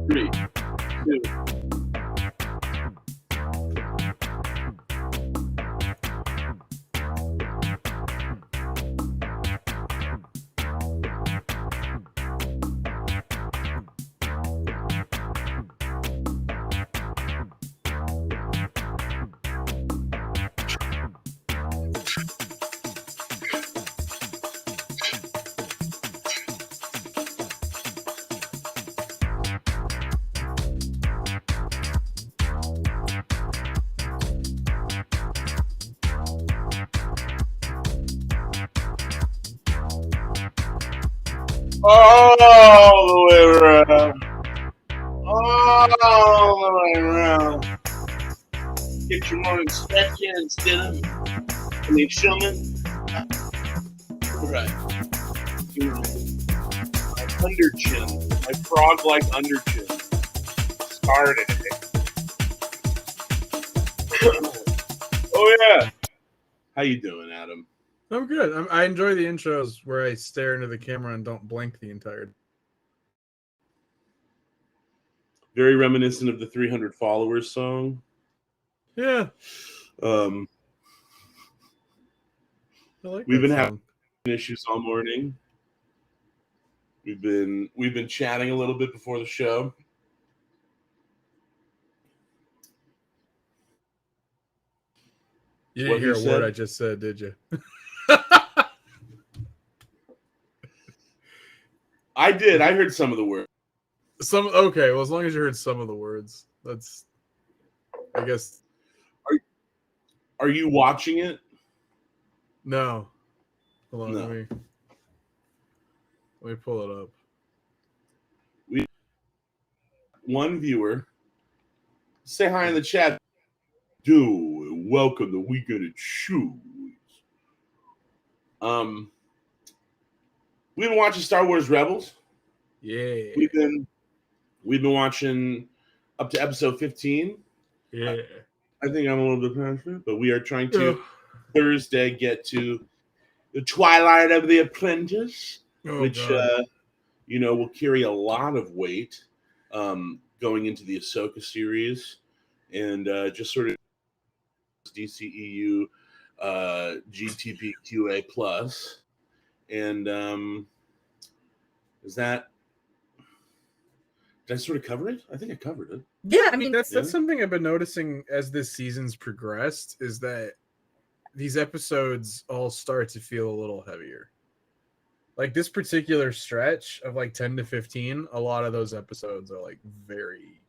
3, 2. All the way around. All the way around. Get your morning stretch in instead of any filming. Right. My underchin, my frog-like underchin started it. Oh yeah. How you doing, Adam? I'm good. I enjoy the intros where I stare into the camera and don't blink the entire. Very reminiscent of the 300 Followers song. Yeah. Um, I like we've that been song. having issues all morning. We've been chatting a little bit before the show. You didn't hear a word I just said, did you? I did. I heard some of the words. Okay. Well, as long as you heard some of the words, that's. I guess. Are you watching it? No. Hold on. No. Let me pull it up. One viewer. Say hi in the chat. Do welcome the weekend at CHEWIE'S. We've been watching Star Wars Rebels. Yeah. We've been watching up to episode 15. Yeah. I think I'm a little bit passionate, but we are trying to Thursday get to the Twilight of the Apprentice, which will carry a lot of weight going into the Ahsoka series, and just sort of DCEU GTPQA plus, and is that? Did I sort of cover it? I think I covered it. Yeah, I mean that's something I've been noticing as this season's progressed is that these episodes all start to feel a little heavier. Like this particular stretch of like 10 to 15, a lot of those episodes are like very.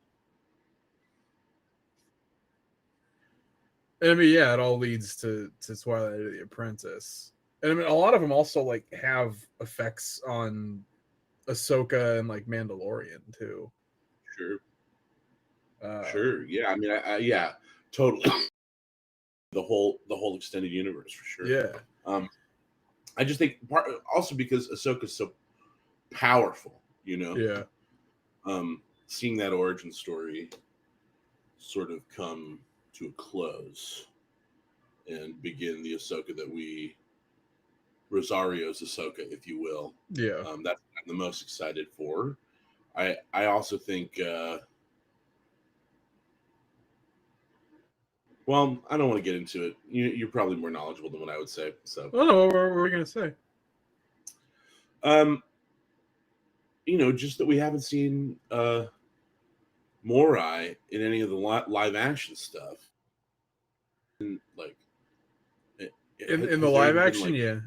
I mean, yeah, it all leads to Twilight of the Apprentice, and I mean a lot of them also like have effects on Ahsoka and like Mandalorian too. Sure. Sure. Yeah. I mean, yeah, totally. The whole extended universe for sure. Yeah. I just think also because Ahsoka's so powerful, you know. Yeah. Seeing that origin story sort of come to a close and begin the Ahsoka that Rosario's Ahsoka, if you will. Yeah. That's what I'm the most excited for. I also think. Well, I don't want to get into it. You're probably more knowledgeable than what I would say. So. Oh no, what were we gonna say? Just that we haven't seen Morai in any of the live action stuff. And, like in the live action, yeah.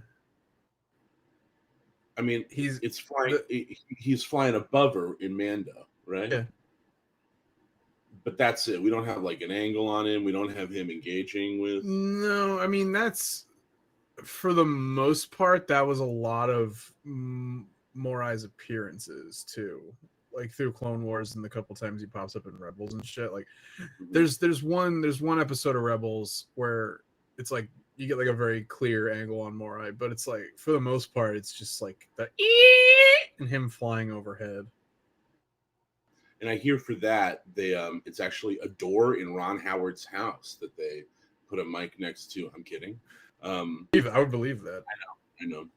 I mean, he's flying above her in Mando, right? Yeah. But that's it. We don't have like an angle on him. We don't have him engaging with. No, I mean that's for the most part. That was a lot of Morai's appearances too, like through Clone Wars and the couple times he pops up in Rebels and shit. Like, there's one episode of Rebels where it's like you get like a very clear angle on Morai, but it's like for the most part it's just like the and him flying overhead. And I hear for that they it's actually a door in Ron Howard's house that they put a mic next to. I'm kidding. I would believe that. I know.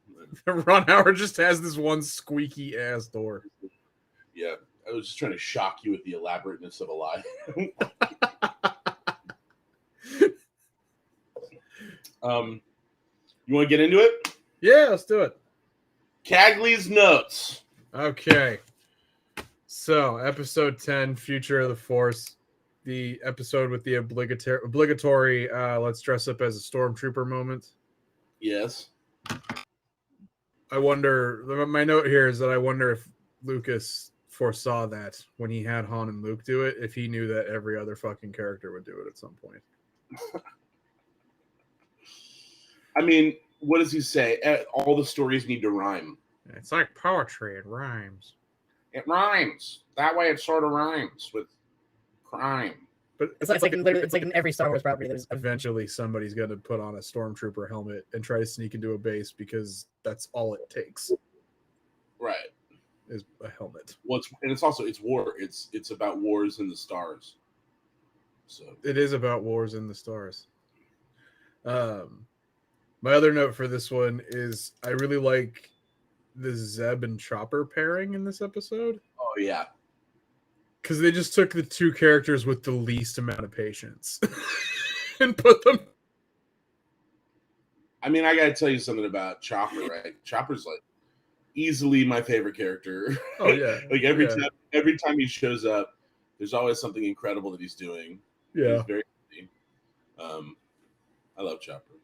Ron Howard just has this one squeaky ass door. Yeah, I was just trying to shock you with the elaborateness of a lie. You want to get into it? Yeah, let's do it. Cagley's notes. Okay. So, episode 10, Future of the Force. The episode with the obligatory let's dress up as a stormtrooper moment. Yes. I wonder, my note here is that I wonder if Lucas foresaw that when he had Han and Luke do it, if he knew that every other fucking character would do it at some point. I mean, what does he say? All the stories need to rhyme. It's like poetry, it rhymes. It rhymes. That way it sort of rhymes with crime. But It's like in every Star Wars property. There's eventually somebody's going to put on a stormtrooper helmet and try to sneak into a base because that's all it takes. Right. Is a helmet. Well, it's war. It's about wars in the stars. So it is about wars in the stars. My other note for this one is I really like the Zeb and Chopper pairing in this episode. Oh yeah. Because they just took the two characters with the least amount of patience and put them. I mean, I gotta tell you something about Chopper, right? Chopper's like easily my favorite character. Oh yeah. Like every time he shows up, there's always something incredible that he's doing. Yeah. He's very funny. I love Chopper.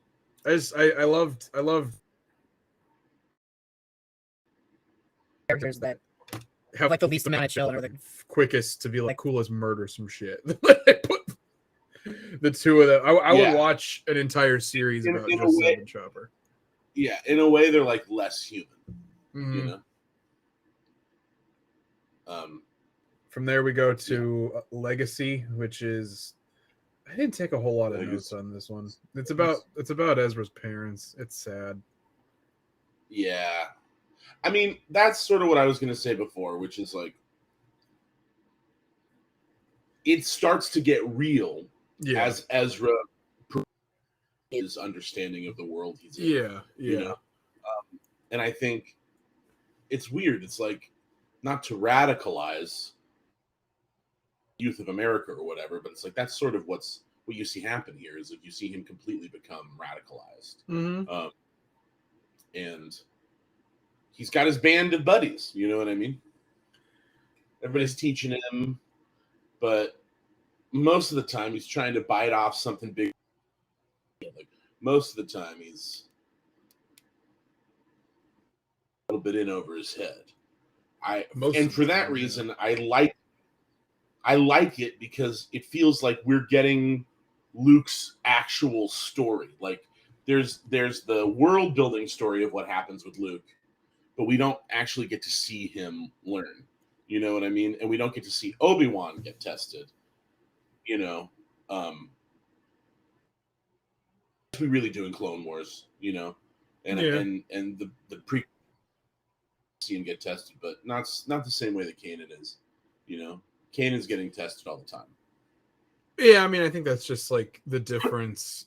I loved characters that have like the least amount of chill or the quickest to be like cool as murder some shit. The two of them. I would watch an entire series about just Zeb and Chopper. Yeah, in a way they're like less human. Mm-hmm. You know? From there we go to Legacy, which is I didn't take a whole lot of notes on this one. It's about Ezra's parents. It's sad. Yeah. I mean, that's sort of what I was going to say before, which is like it starts to get real as Ezra his understanding of the world he's in. Yeah. You know? And I think it's weird. It's like not to radicalize youth of America or whatever, but it's like that's sort of what you see happen here is that you see him completely become radicalized. Mm-hmm. And he's got his band of buddies, you know what I mean? Everybody's teaching him, but most of the time he's trying to bite off something big. Like most of the time he's a little bit in over his head. And for that reason, I like it because it feels like we're getting Luke's actual story. Like there's the world building story of what happens with Luke, but we don't actually get to see him learn. You know what I mean? And we don't get to see Obi-Wan get tested. You know, we really do in Clone Wars. You know, and the pre see him get tested, but not the same way that Kanan is. You know, Kanan's getting tested all the time. Yeah, I mean, I think that's just like the difference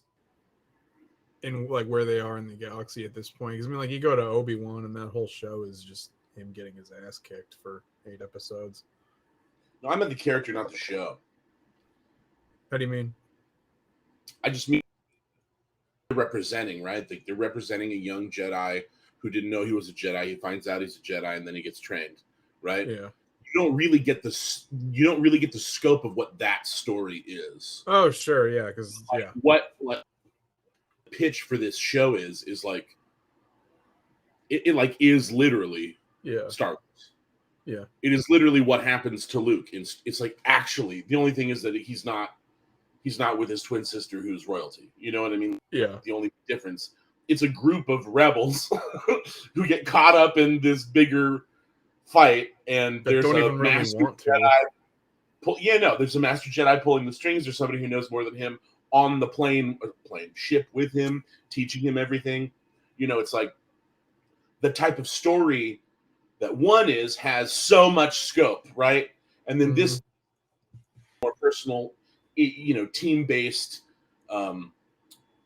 in like where they are in the galaxy at this point. Because I mean, like you go to Obi-Wan, and that whole show is just him getting his ass kicked for 8 episodes. No, I meant the character, not the show. How do you mean? I just mean representing, right? Like they're representing a young Jedi who didn't know he was a Jedi. He finds out he's a Jedi, and then he gets trained, right? Yeah. You don't really get the scope of what that story is. Oh, sure, yeah, because what pitch for this show is like it like is literally Star Wars. Yeah, it is literally what happens to Luke. It's like actually the only thing is that he's not with his twin sister who's royalty. You know what I mean? Yeah. The only difference, it's a group of rebels who get caught up in this bigger fight, and there's a master Jedi. There's a master Jedi pulling the strings. There's somebody who knows more than him on the plane ship with him, teaching him everything. You know, it's like the type of story that one has so much scope, right? And then this more personal, you know, team-based,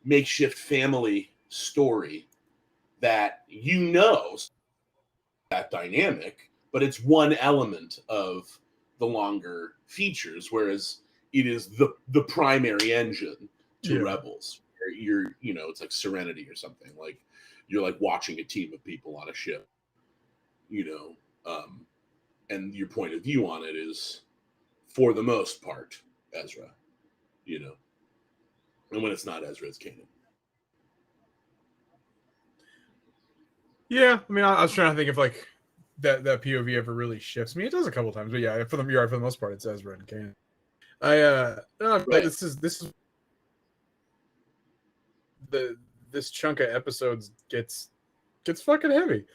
makeshift family story that that dynamic, but it's one element of the longer features, whereas it is the primary engine to Rebels. You're, it's like Serenity or something. Like you're like watching a team of people on a ship, and your point of view on it is, for the most part, Ezra, and when it's not Ezra, it's Kanan. Yeah, I mean, I was trying to think if like that POV ever really shifts. I mean, it does a couple times, but yeah, for the most part, it's Ezra and Kanan. Right. This is this chunk of episodes gets fucking heavy.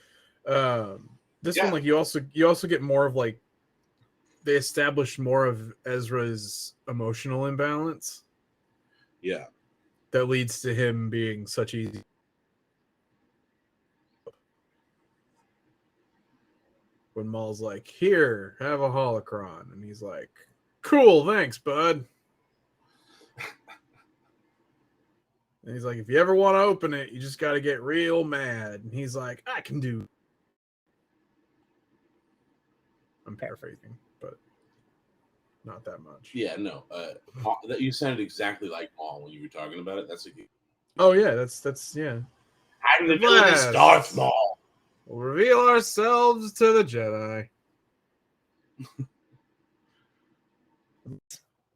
This one, like, you also get more of like, they establish more of Ezra's emotional imbalance. Yeah. That leads to him being such easy. When Maul's like, "Here, have a holocron," and he's like, "Cool, thanks, bud." And he's like, "If you ever want to open it, you just got to get real mad." And he's like, "I can do." I'm paraphrasing, but not that much. Yeah, no. That you sounded exactly like Maul when you were talking about it. That's a good. Oh yeah, that's yeah. I'm the villainous Darth Maul. We'll reveal ourselves to the Jedi.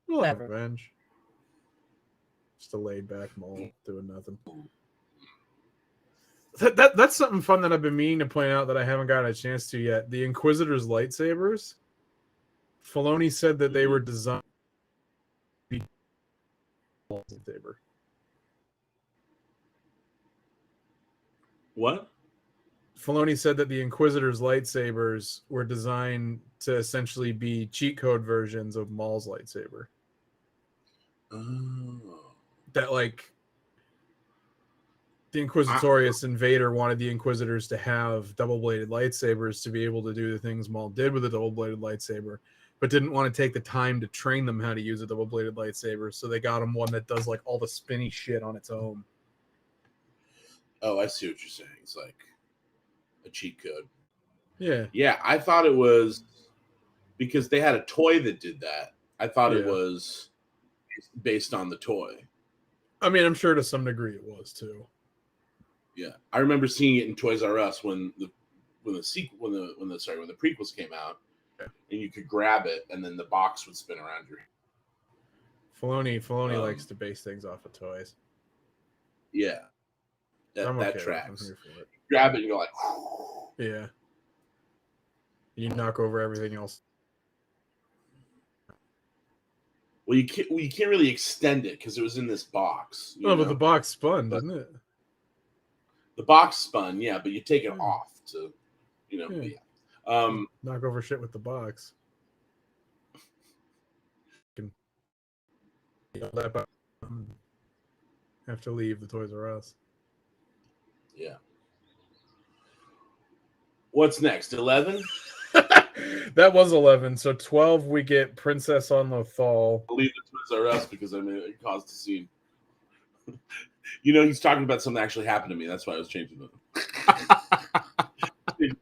We'll have revenge. Just a laid back Maul doing nothing. That's something fun that I've been meaning to point out that I haven't gotten a chance to yet. The Inquisitor's lightsabers. Filoni said that they were designed to be lightsaber. What? Filoni said that the Inquisitor's lightsabers were designed to essentially be cheat code versions of Maul's lightsaber. Oh. That, like, the Inquisitorius and Vader wanted the Inquisitors to have double-bladed lightsabers to be able to do the things Maul did with a double-bladed lightsaber, but didn't want to take the time to train them how to use a double-bladed lightsaber, so they got him one that does, like, all the spinny shit on its own. Oh, I see what you're saying. It's like a cheat code. Yeah. Yeah, I thought it was because they had a toy that did that. I thought it was based on the toy. I mean, I'm sure to some degree it was too. Yeah, I remember seeing it in Toys R Us when the prequels came out, and you could grab it, and then the box would spin around your. Filoni likes to base things off of toys. Yeah, that okay tracks. I'm here for it. You grab it, and you're like, yeah. You knock over everything else. Well, you can't really extend it because it was in this box. But the box spun, didn't it? The box spun, yeah, but you take it off to, knock over shit with the box. Have to leave the Toys R Us. Yeah. What's next? 11? That was 11. So 12, we get Princess on Lothal. I'll leave the Toys R Us because it caused a scene. He's talking about something that actually happened to me. That's why I was changing the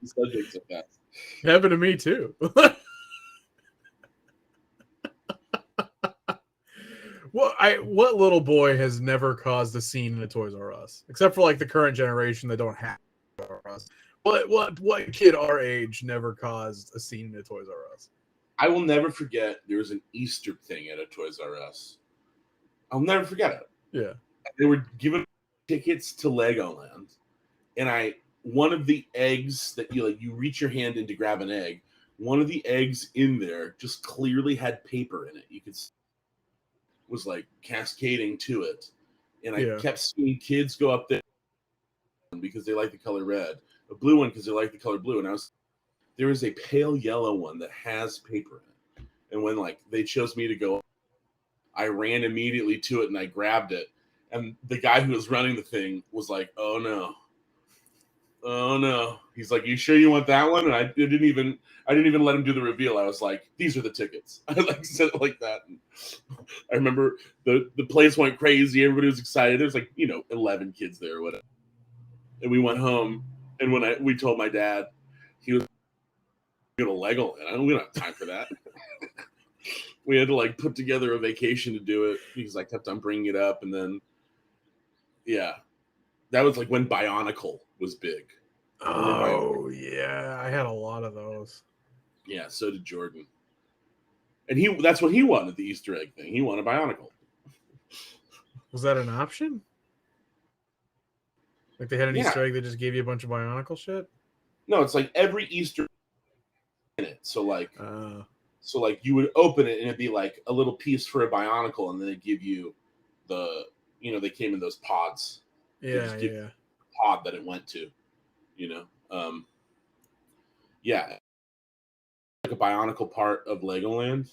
subject so fast. It happened to me too. What little boy has never caused a scene in a Toys R Us, except for like the current generation that don't have Toys R Us? What kid our age never caused a scene in a Toys R Us? I will never forget. There was an Easter thing at a Toys R Us. I'll never forget it. Yeah. They were giving tickets to Legoland, and one of the eggs that you reach your hand in to grab an egg, one of the eggs in there just clearly had paper in it. You could was like cascading to it, and I kept seeing kids go up there because they like the color red, a blue one because they like the color blue, and there is a pale yellow one that has paper in it, and when they chose me to go, I ran immediately to it and I grabbed it. And the guy who was running the thing was like, "Oh no. He's like, "You sure you want that one?" And I didn't even let him do the reveal. I was like, "These are the tickets." I said it like that. And I remember the place went crazy. Everybody was excited. There's 11 kids there or whatever. And we went home. And when we told my dad, he was going to Legoland. We don't have time for that. We had to like put together a vacation to do it because I kept on bringing it up, and then yeah, that was like when Bionicle was big. Oh yeah, I had a lot of those. Yeah, so did Jordan. And that's what he won at the Easter egg thing. He won a Bionicle. Was that an option? Like they had an Easter egg that just gave you a bunch of Bionicle shit? No, it's like every Easter in it. So like you would open it and it'd be like a little piece for a Bionicle, and then they'd give you the they came in those pods. Yeah, yeah. Pod that it went to, yeah, like a Bionicle part of Legoland.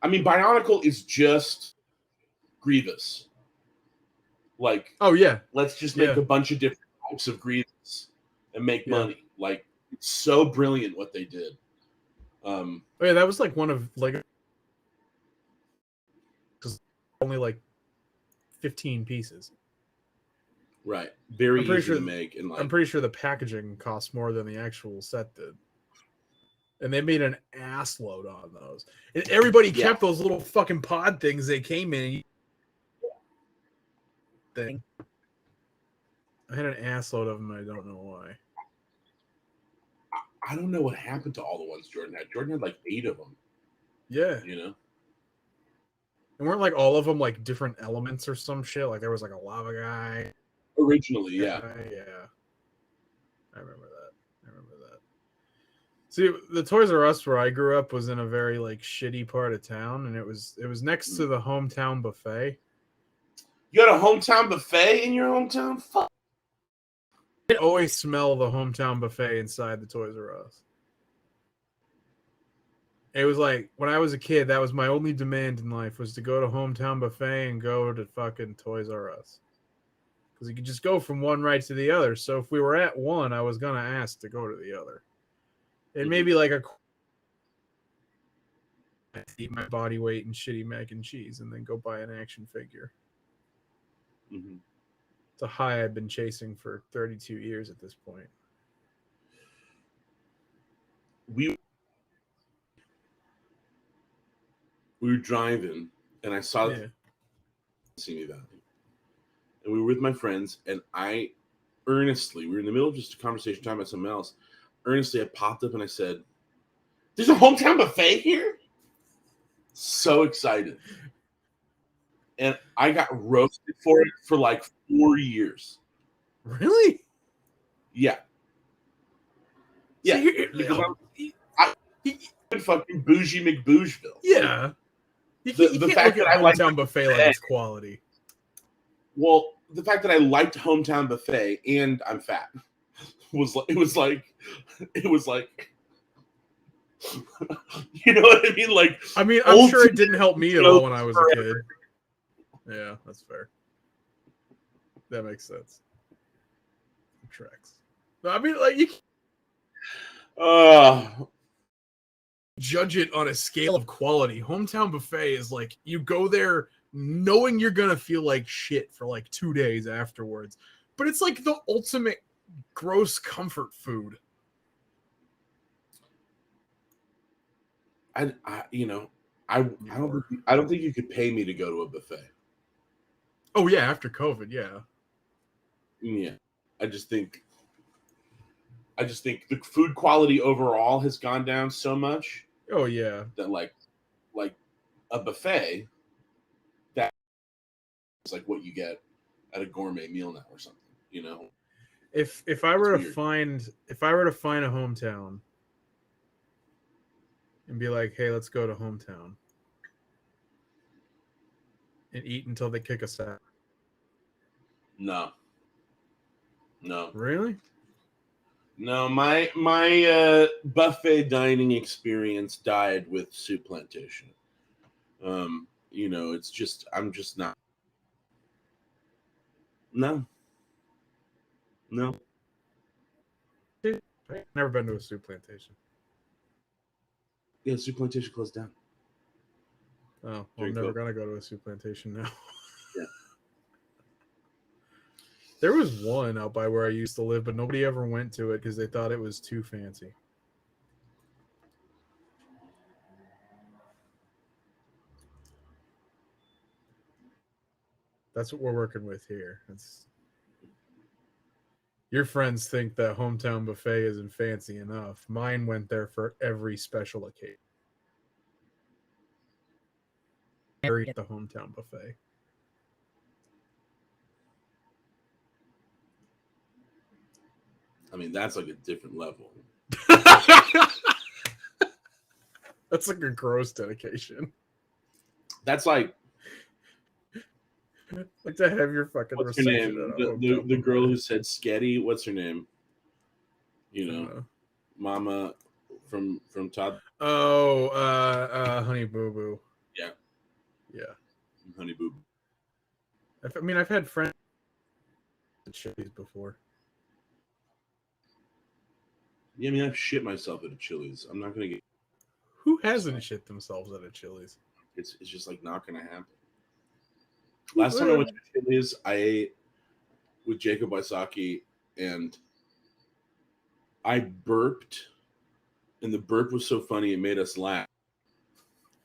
I mean, Bionicle is just Grievous. Like, oh yeah, let's just make a bunch of different types of Grievous and make money. Like, it's so brilliant what they did. Oh yeah, that was like one of Lego. Because only like 15 pieces. Right, very easy to make, and like, I'm pretty sure the packaging costs more than the actual set did. And they made an ass load on those. And everybody kept those little fucking pod things they came in. Thing. I had an ass load of them. I don't know why. I don't know what happened to all the ones Jordan had. Jordan had like 8 of them. Yeah. And weren't like all of them like different elements or some shit? Like there was like a lava guy. Originally, yeah. Yeah. I remember that. See, the Toys R Us where I grew up was in a very like shitty part of town, and it was next to the hometown buffet. You had a hometown buffet in your hometown? Fuck. I always smell the hometown buffet inside the Toys R Us. It was like when I was a kid, that was my only demand in life was to go to hometown buffet and go to fucking Toys R Us. Because you could just go from one right to the other. So if we were at one, I was gonna ask to go to the other. And maybe like eat my body weight in shitty mac and cheese and then go buy an action figure. Mm-hmm. It's a high I've been chasing for 32 years at this point. We were driving, and I saw Simi Valley. And we were with my friends, and we were in the middle of just a conversation talking about something else. Earnestly, I popped up and I said, "There's a hometown buffet here?" So excited. And I got roasted for it for like 4 years. Really? Yeah. Yeah. So I'm fucking bougie McBougeville. Yeah. You can't fact look that at I hometown buffet like it's quality. Well, the fact that I liked hometown buffet and I'm fat was like, it was like, you know what I mean? Like, I'm sure it didn't help me at all when I was a kid. Yeah, that's fair. That makes sense. It tracks. No, I mean, like you judge it on a scale of quality. Hometown buffet is like you go there knowing you're gonna feel like shit for like 2 days afterwards, but it's like the ultimate gross comfort food. I don't think you could pay me to go to a buffet. Oh yeah, after COVID, yeah. Yeah. I just think the food quality overall has gone down so much. Oh yeah. That like a buffet that is like what you get at a gourmet meal now or something, If I were to find a hometown and be like, hey, let's go to hometown and eat until they kick us out. No. Really? No, my buffet dining experience died with Soup Plantation. It's just I'm just not. No. Never been to a Soup Plantation. Yeah, Soup Plantation closed down. Oh, well, I'm never gonna go to a Soup Plantation now. Yeah. There was one out by where I used to live, but nobody ever went to it because they thought it was too fancy. That's what we're working with here. Your friends think that hometown buffet isn't fancy enough. Mine went there for every special occasion. At the hometown buffet. I mean, that's like a different level. That's like a gross dedication. That's like to have your fucking what's her name? The girl who said sketty. What's her name? You know, Mama from Todd. Oh, Honey Boo Boo. Yeah. Honey Boo Boo. I mean, I've had friends at Chili's before. Yeah, I mean, I've shit myself at a Chili's. I'm not gonna get. Who hasn't shit themselves at a Chili's? It's just like not gonna happen. Last time I went to Chili's, I ate with Jacob Wysocki, and I burped, and the burp was so funny it made us laugh.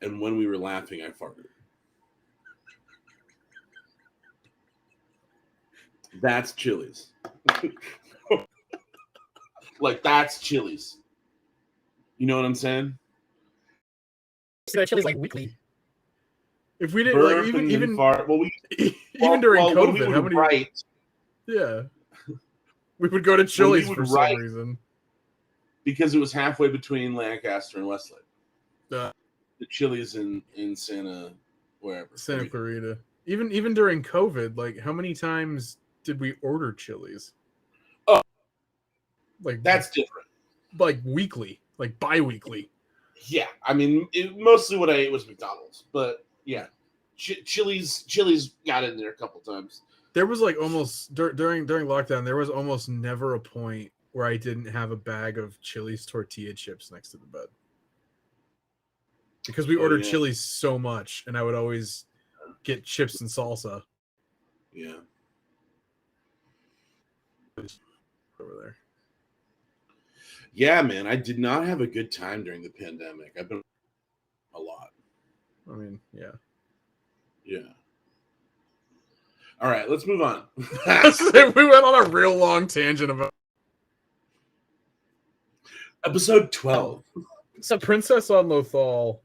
And when we were laughing, I farted. That's Chili's. Like, that's Chili's. You know what I'm saying? So Chili's like weekly. If we didn't Burp like even fart. Well, even during COVID, we how many? Write, Yeah, we would go to Chili's for some reason because it was halfway between Lancaster and Westlake. The Chili's in Santa Clarita. Even during COVID, like how many times did we order Chili's? Oh, like that's different. Like weekly, like bi-weekly. Yeah, I mean, mostly what I ate was McDonald's, but yeah, Chili's got in there a couple times. There was like almost during lockdown, there was almost never a point where I didn't have a bag of Chili's tortilla chips next to the bed because we ordered Chili's so much, and I would always get chips and salsa. Yeah, over there. Yeah, man, I did not have a good time during the pandemic. I've been a lot. I mean, yeah. All right, let's move on. We went on a real long tangent about episode 12. So Princess on Lothal,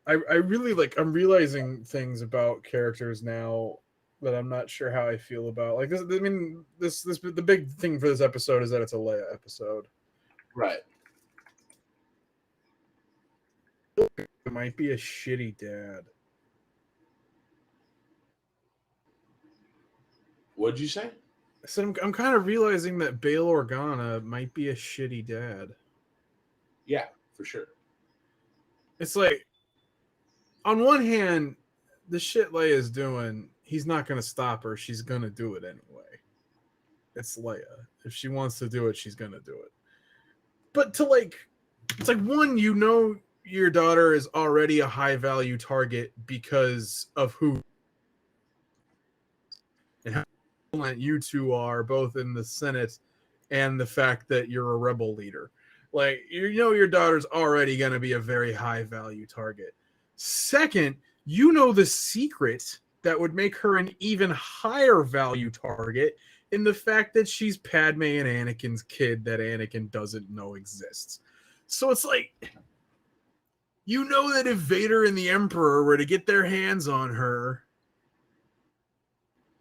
I really like. I'm realizing things about characters now that I'm not sure how I feel about. Like this, I mean, this the big thing for this episode is that it's a Leia episode. Right. It might be a shitty dad. What'd you say? I said I'm kind of realizing that Bail Organa might be a shitty dad. Yeah, for sure. It's like, on one hand, the shit Leia's doing, he's not going to stop her. She's going to do it anyway. It's Leia. If she wants to do it, she's going to do it. But to like, it's like, one, you know your daughter is already a high value target because of who and how violent you two are, both in the Senate and the fact that you're a rebel leader. Like, you know your daughter's already going to be a very high value target. Second, you know the secret that would make her an even higher value target in the fact that she's Padme and Anakin's kid that Anakin doesn't know exists. So it's like, you know that if Vader and the Emperor were to get their hands on her,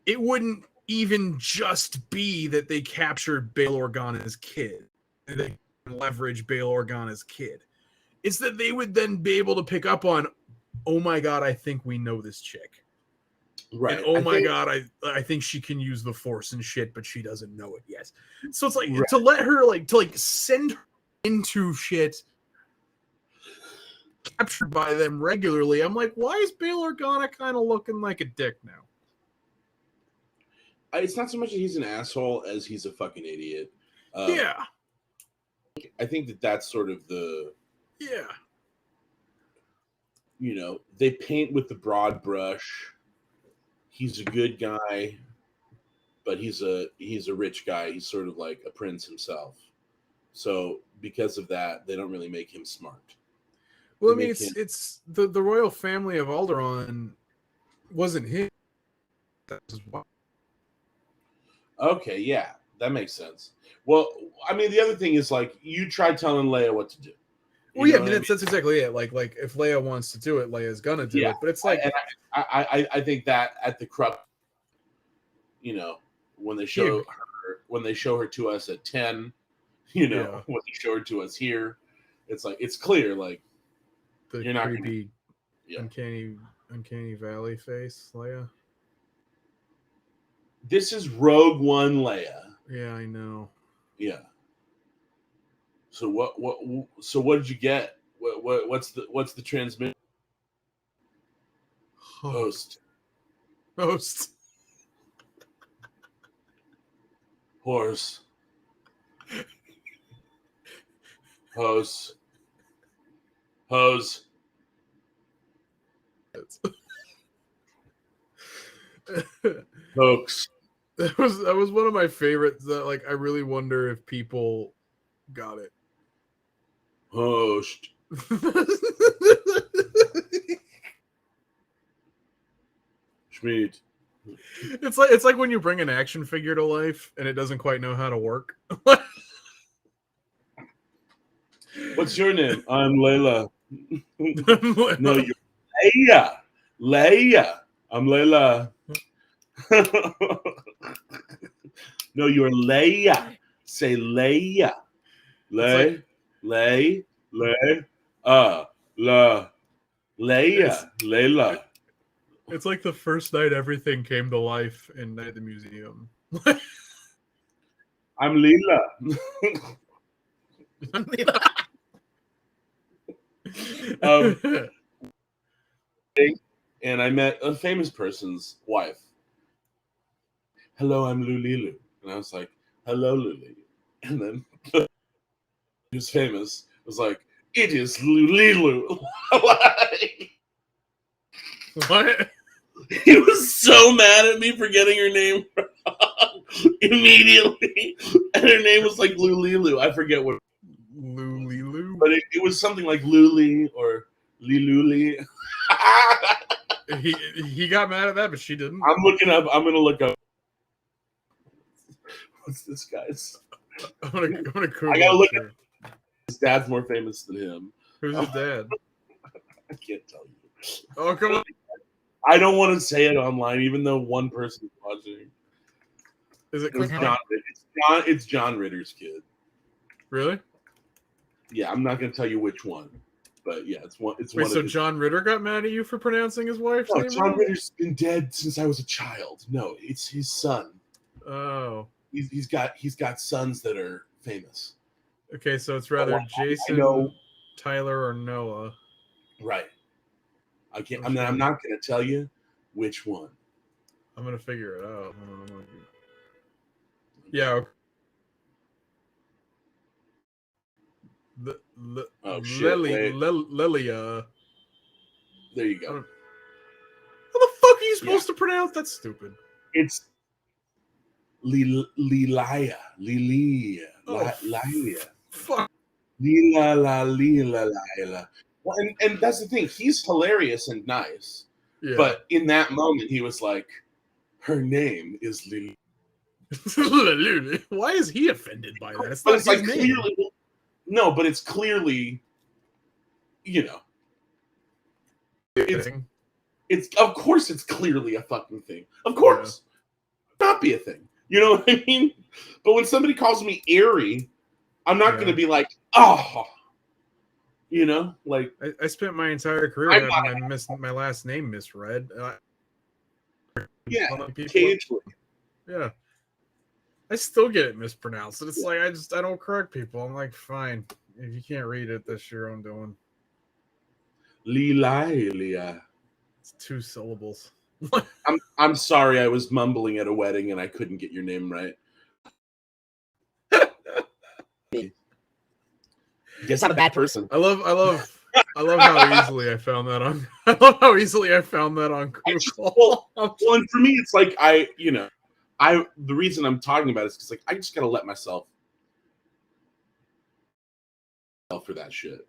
it wouldn't even just be that they captured Bail Organa's kid. They leverage Bail Organa's kid. It's that they would then be able to pick up on, oh my God, I think we know this chick. Right. And oh my God, I think she can use the Force and shit, but she doesn't know it yet. So it's like, to let her to send her into shit captured by them regularly. I'm like, why is Bail Organa kind of looking like a dick now? It's not so much that he's an asshole as he's a fucking idiot. Yeah. I think that's sort of the... Yeah. You know, they paint with the broad brush. He's a good guy, but he's a rich guy. He's sort of like a prince himself. So because of that, they don't really make him smart. Well, I mean, it's the royal family of Alderaan wasn't him. That's why. Okay, yeah, that makes sense. Well, I mean, the other thing is like you try telling Leia what to do. Well, yeah, I mean, that's exactly it. Like if Leia wants to do it, Leia's gonna do it. But it's like, I think that at the crux, when they show her to us at 10, when they show her to us here, it's like it's clear, like the you're not creepy, gonna, uncanny valley face, Leia. This is Rogue One Leia. Yeah, I know. Yeah. So what did you get? What's the transmission? Host. Horse. Hose. Hoax. That was one of my favorites. That like I really wonder if people got it. Host. Schmied. It's like when you bring an action figure to life and it doesn't quite know how to work. What's your name? I'm Layla. No, you're Leia. Leia. I'm Layla. No, you're Leia. Say Leia. Lay. Leia. Layla. It's like the first night everything came to life in Night at the Museum. I'm Leela. And I met a famous person's wife. Hello, I'm Lulilu. And I was like, hello, Lulilu. And then who's famous was like, it is Lulilu. What? He was so mad at me for getting her name wrong immediately. And her name was like Lulilu. I forget what. Lulilu? But it was something like Luli or Liluli. He got mad at that, but she didn't. I'm looking up. I'm going to look up. What's this guy's? I'm gonna Google I got to look it. up. His dad's more famous than him. Who's his dad? I can't tell you. Oh, come on. I don't want to say it online, even though one person's watching. Is it It's John? It's John Ritter's kid. Really? Yeah, I'm not going to tell you which one, but yeah, it's one. It's Wait, one. so of his... John Ritter got mad at you for pronouncing his wife's No, name John wrong? Ritter's been dead since I was a child. No, it's his son. Oh. He's got sons that are famous. Okay, so it's rather Jason, Tyler, or Noah. Right. I can't. I'm not going to tell you which one. I'm gonna figure it out. Yeah. Lelia. There you go. How the fuck are you supposed to pronounce? That's stupid. It's Lilia. Oh, Lilia. Fuck. Lila. Well, and that's the thing. He's hilarious and nice. Yeah. But in that moment, he was like, her name is Lily. Why is he offended by that? It's but not it's his like name. clearly, no, but it's clearly, it's of course it's clearly a fucking thing. Of course, not be a thing. You know what I mean? But when somebody calls me Airy, I'm not going to be like, oh, like I spent my entire career having my last name misread. Occasionally. Yeah. I still get it mispronounced. And it's like I don't correct people. I'm like, fine. If you can't read it, that's your own doing. Lilia. It's 2 syllables. I'm sorry, I was mumbling at a wedding and I couldn't get your name right. Guess I'm a bad person. I love how easily I found that on. I love how easily I found that on Google. Well, and for me, it's like the reason I'm talking about it is because like I just gotta let myself for that shit.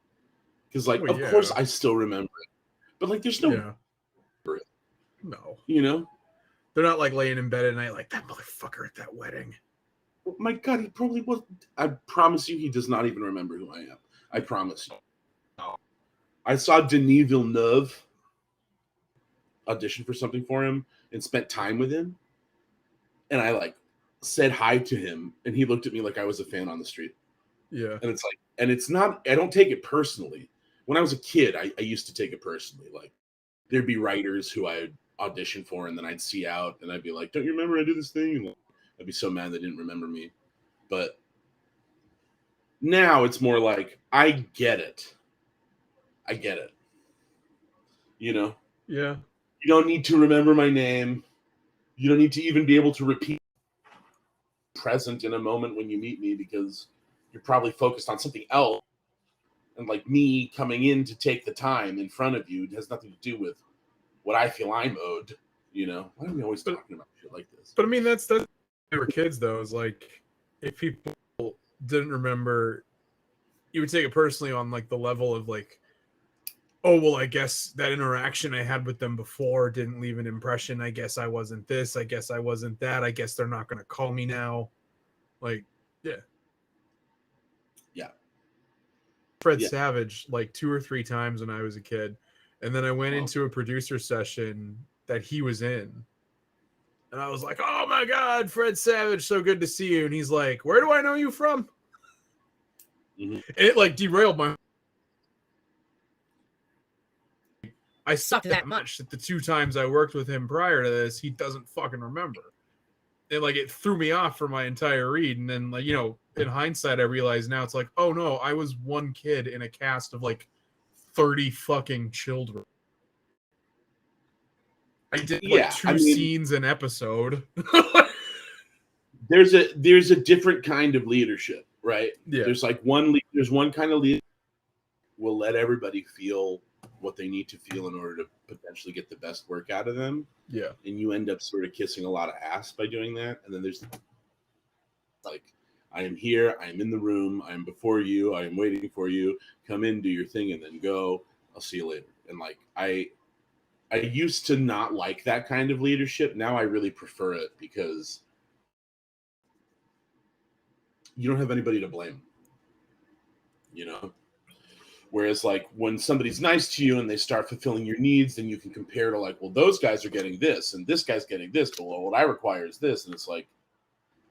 Because like, of course, I still remember it, but like, there's no, no. They're not like laying in bed at night like that motherfucker at that wedding. Oh my God, he probably was. I promise you, he does not even remember who I am. I promise you. I saw Denis Villeneuve audition for something for him and spent time with him. And I like said hi to him, and he looked at me like I was a fan on the street. Yeah. And it's like, and it's not, I don't take it personally. When I was a kid, I used to take it personally. Like, there'd be writers who I'd audition for, and then I'd see out, and I'd be like, don't you remember I did this thing? And I'd be so mad they didn't remember me. But now it's more like, I get it. I get it. You know? Yeah. You don't need to remember my name. You don't need to even be able to repeat present in a moment when you meet me because you're probably focused on something else. And like me coming in to take the time in front of you, it has nothing to do with what I feel I'm owed. You know, why are we always talking about shit like this? But I mean, that's when we were kids, though. Is like if people didn't remember, you would take it personally on like the level of like, oh well, I guess that interaction I had with them before didn't leave an impression. I guess I wasn't this. I guess I wasn't that. I guess they're not going to call me now. Like, yeah. Fred Savage like 2 or 3 times when I was a kid, and then I went into a producer session that he was in, and I was like, "Oh my God, Fred Savage, so good to see you!" And he's like, "Where do I know you from?" Mm-hmm. And it like derailed my. I sucked that much that the 2 times I worked with him prior to this, he doesn't fucking remember. And like it threw me off for my entire read, and then like in hindsight, I realize now it's like, oh no, I was one kid in a cast of like 30 fucking children. I did like 2 scenes an episode. There's a different kind of leadership, right? Yeah. There's one kind of leader will let everybody feel what they need to feel in order to potentially get the best work out of them. Yeah. And you end up sort of kissing a lot of ass by doing that. And then there's like, I am here, I am in the room, I am before you, I am waiting for you, come in, do your thing, and then go. I'll see you later. And like I used to not like that kind of leadership. Now I really prefer it because you don't have anybody to blame. You know? Whereas like when somebody's nice to you and they start fulfilling your needs, then you can compare to like, well, those guys are getting this and this guy's getting this, but well, what I require is this. And it's like,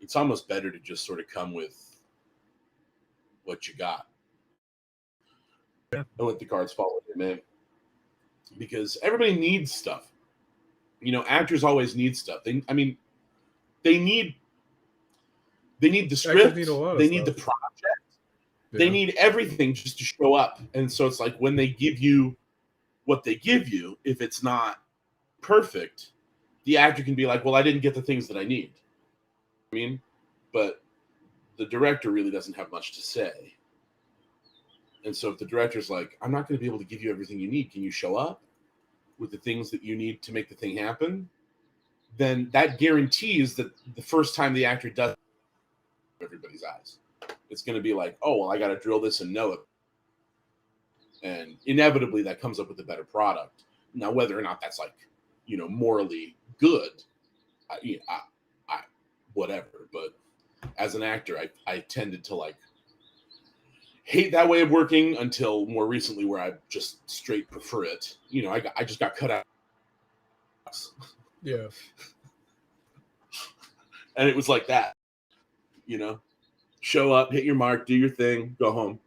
it's almost better to just sort of come with what you got. Yeah. And let the cards fall with you, man. Because everybody needs stuff. You know, actors always need stuff. They need the script. They need the project. Yeah. They need everything just to show up. And so it's like when they give you what they give you, if it's not perfect, the actor can be like, well, I didn't get the things that I need. I mean, but the director really doesn't have much to say. And so if the director's like, I'm not going to be able to give you everything you need, can you show up with the things that you need to make the thing happen? Then that guarantees that the first time the actor does it, everybody's eyes, it's going to be like, oh, well, I got to drill this and know it. And inevitably that comes up with a better product. Now, whether or not that's like, morally good, I whatever. But as an actor, I tended to like hate that way of working until more recently where I just straight prefer it. I just got cut out. Yeah. And it was like that, show up, hit your mark, do your thing, go home.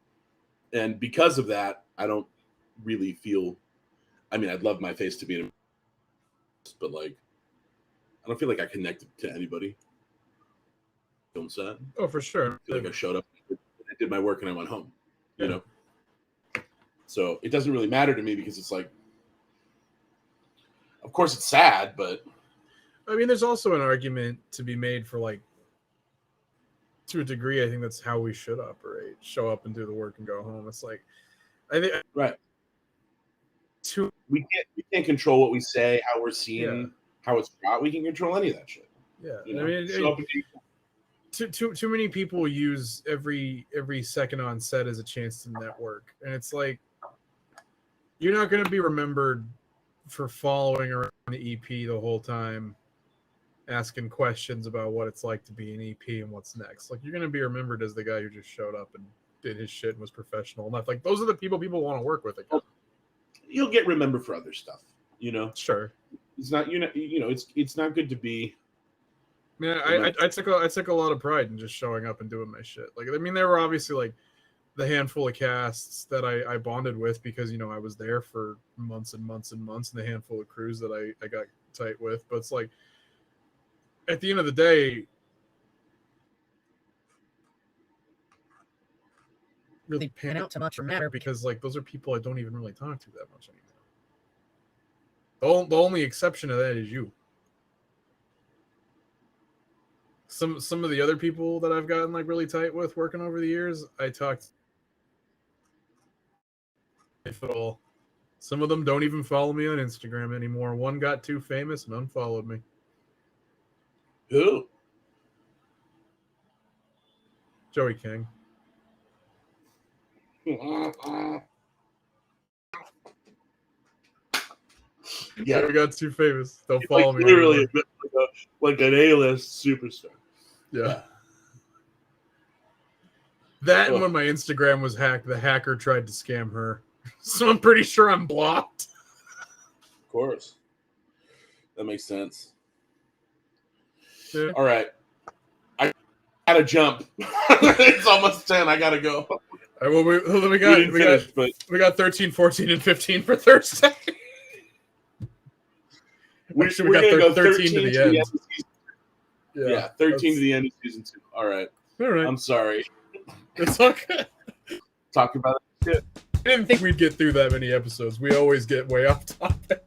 And because of that, I don't really feel, I'd love my face to be in a, but like, I don't feel like I connected to anybody. Film set. Oh, for sure. I feel like I showed up, I did my work, and I went home. So it doesn't really matter to me because it's like, of course it's sad, but there's also an argument to be made for like, to a degree, I think that's how we should operate. Show up and do the work and go home. It's like, I think right. We can't control what we say, how we're seen, how it's shot. We can control any of that shit. Yeah, too many people use every second on set as a chance to network, and it's like you're not going to be remembered for following around the EP the whole time asking questions about what it's like to be an EP and what's next. Like, you're going to be remembered as the guy who just showed up and did his shit and was professional enough. Like, those are the people want to work with again. You'll get remembered for other stuff, Sure. It's not, it's not good to be. Yeah, I took a lot of pride in just showing up and doing my shit. Like, I mean, there were obviously like the handful of casts that I bonded with because I was there for months and months and months, and the handful of crews that I got tight with. But it's like, at the end of the day, really pan out to much or matter because like those are people I don't even really talk to that much anymore. The only exception to that is you. Some of the other people that I've gotten like really tight with working over the years, I talked, if at all. Some of them don't even follow me on Instagram anymore. One got too famous and unfollowed me. Who? Joey King. Yeah, Joey got too famous. Don't he's follow like me. literally Anymore. like an A-list superstar. Yeah. That and Ugh. when my Instagram was hacked, the hacker tried to scam her. So I'm pretty sure I'm blocked. Of course. That makes sense. Yeah. All right. I gotta jump. It's almost 10. I gotta go. All right, well, we didn't finish, but we got 13, 14, and 15 for Thursday. we're Actually, gonna go 13 to the end. of season. Yeah, 13 to the end of season 2. All right. All right. I'm sorry. It's okay. Talk about it. I didn't think we'd get through that many episodes. We always get way off topic,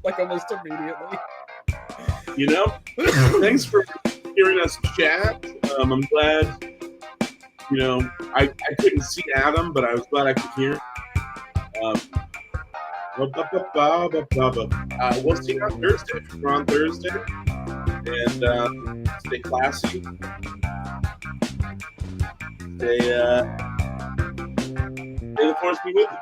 like almost immediately. Thanks for hearing us chat. I'm glad. I couldn't see Adam, but I was glad I could hear. We'll see you on Thursday. We're on Thursday, and stay classy. Stay the force be with you.